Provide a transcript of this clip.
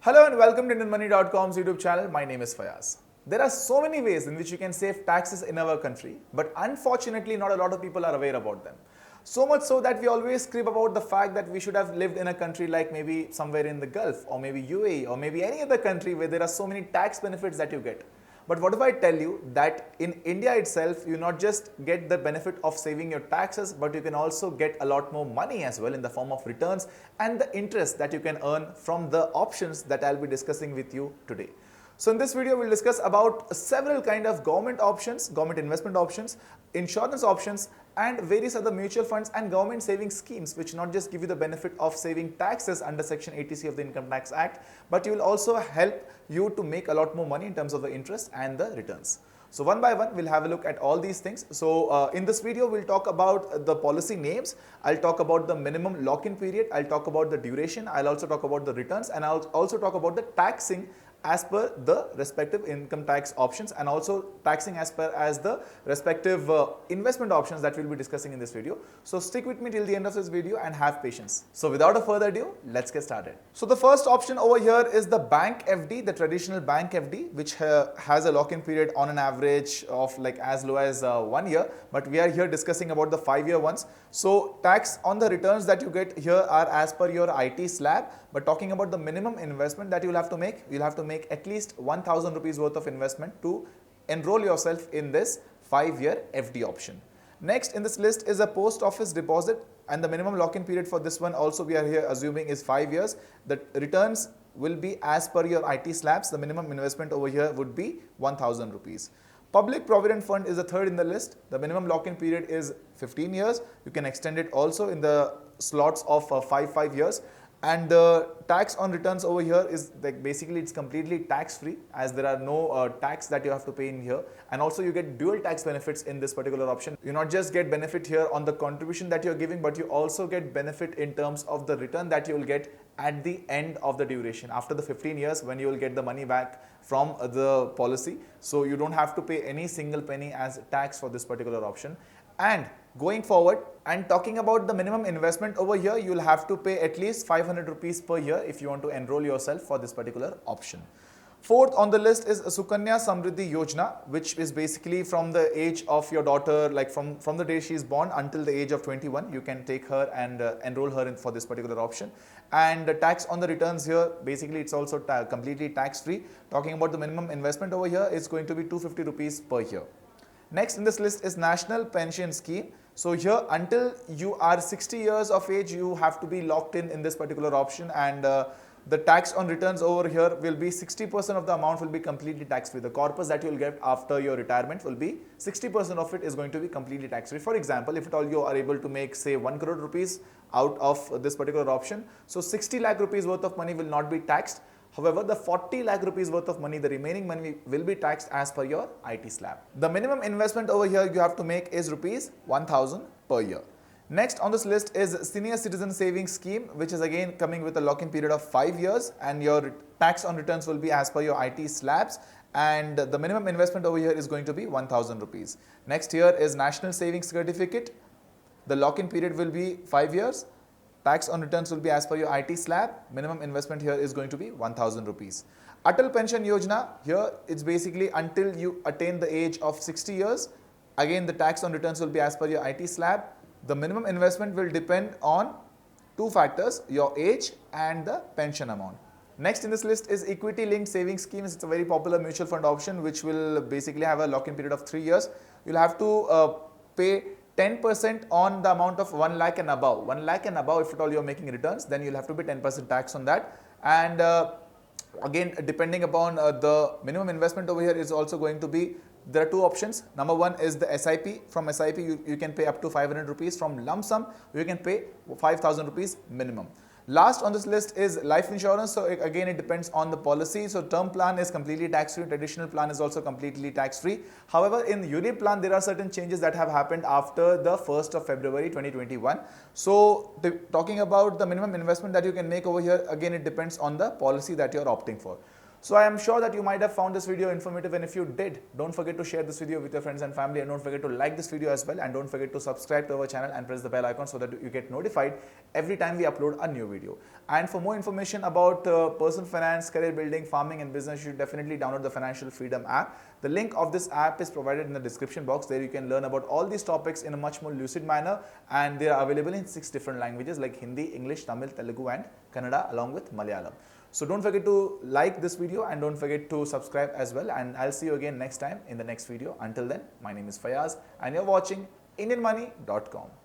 Hello and welcome to IndianMoney.com's YouTube channel. My name is Fayaz. There are so many ways in which you can save taxes in our country, but unfortunately not a lot of people are aware about them. So much so that we always crib about the fact that we should have lived in a country like maybe somewhere in the Gulf or maybe UAE or maybe any other country where there are so many tax benefits that you get. But what if I tell you that in India itself, you not just get the benefit of saving your taxes, but you can also get a lot more money as well in the form of returns and the interest that you can earn from the options that I'll be discussing with you today. So in this video, we'll discuss about several kind of government options, government investment options, insurance options, and various other mutual funds and government saving schemes, which not just give you the benefit of saving taxes under Section 80C of the Income Tax Act, but you will also help you to make a lot more money in terms of the interest and the returns. So one by one, we'll have a look at all these things. So in this video, we'll talk about the policy names. I'll talk about the minimum lock-in period. I'll talk about the duration. I'll also talk about the returns, and I'll also talk about the taxing as per the respective income tax options, and also taxing as per as the respective investment options that we'll be discussing in this video. So stick with me till the end of this video and have patience. So without a further ado, let's get started. So the first option over here is the bank FD, the traditional bank FD, which has a lock-in period on an average of like as low as 1 year, but we are here discussing about the 5-year ones. So tax on the returns that you get here are as per your IT slab, but talking about the minimum investment that you'll have to make at least 1000 rupees worth of investment to enroll yourself in this 5-year FD option. Next in this list is a post office deposit, and the minimum lock-in period for this one also we are here assuming is 5 years. The returns will be as per your IT slabs. The minimum investment over here would be 1000 rupees. Public Provident Fund is the third in the list. The minimum lock-in period is 15 years. You can extend it also in the slots of 5 years. And the tax on returns over here is like basically it's completely tax free, as there are no tax that you have to pay in here, and also you get dual tax benefits in this particular option. You not just get benefit here on the contribution that you're giving, but you also get benefit in terms of the return that you will get at the end of the duration after the 15 years when you will get the money back from the policy. So you don't have to pay any single penny as tax for this particular option. And going forward and talking about the minimum investment over here, you'll have to pay at least 500 rupees per year if you want to enroll yourself for this particular option. Fourth on the list is Sukanya Samriddhi Yojana, which is basically from the age of your daughter, like from the day she is born until the age of 21, you can take her and enroll her in for this particular option. And the tax on the returns here, basically it's also completely tax free. Talking about the minimum investment over here, it's going to be 250 rupees per year. Next in this list is National Pension Scheme. So here until you are 60 years of age, you have to be locked in this particular option, and the tax on returns over here will be 60% of the amount will be completely tax free. The corpus that you will get after your retirement will be 60% of it is going to be completely tax free. For example, if at all you are able to make say 1 crore rupees out of this particular option, so 60 lakh rupees worth of money will not be taxed. However, the 40 lakh rupees worth of money, the remaining money will be taxed as per your IT slab. The minimum investment over here you have to make is rupees 1000 per year. Next on this list is Senior Citizen Savings Scheme, which is again coming with a lock-in period of 5 years, and your tax on returns will be as per your IT slabs, and the minimum investment over here is going to be 1000 rupees. Next here is National Savings Certificate. The lock-in period will be 5 years. Tax on returns will be as per your IT slab. Minimum investment here is going to be 1000 rupees. Atal Pension Yojana, here it's basically until you attain the age of 60 years. Again, the tax on returns will be as per your IT slab. The minimum investment will depend on two factors, your age and the pension amount. Next in this list is Equity Linked Savings Scheme. It's a very popular mutual fund option which will basically have a lock-in period of 3 years. You'll have to pay 10% on the amount of 1 lakh and above. 1 lakh and above, if at all you're making returns, then you'll have to pay 10% tax on that. And again, depending upon the minimum investment over here is also going to be, there are two options. Number one is the SIP. From SIP, you can pay up to 500 rupees. From lump sum, you can pay 5000 rupees minimum. Last on this list is life insurance. So again, it depends on the policy. So term plan is completely tax-free. Traditional plan is also completely tax-free. However, in ULIP plan, there are certain changes that have happened after the 1st of February 2021. So talking about the minimum investment that you can make over here, again, it depends on the policy that you are opting for. So I am sure that you might have found this video informative, and if you did, don't forget to share this video with your friends and family, and don't forget to like this video as well, and don't forget to subscribe to our channel and press the bell icon so that you get notified every time we upload a new video. And for more information about personal finance, career building, farming and business, you should definitely download the Financial Freedom app. The link of this app is provided in the description box. There you can learn about all these topics in a much more lucid manner, and they are available in 6 different languages like Hindi, English, Tamil, Telugu and Kannada along with Malayalam. So don't forget to like this video and don't forget to subscribe as well, and I'll see you again next time in the next video. Until then, my name is Fayaz and you're watching IndianMoney.com.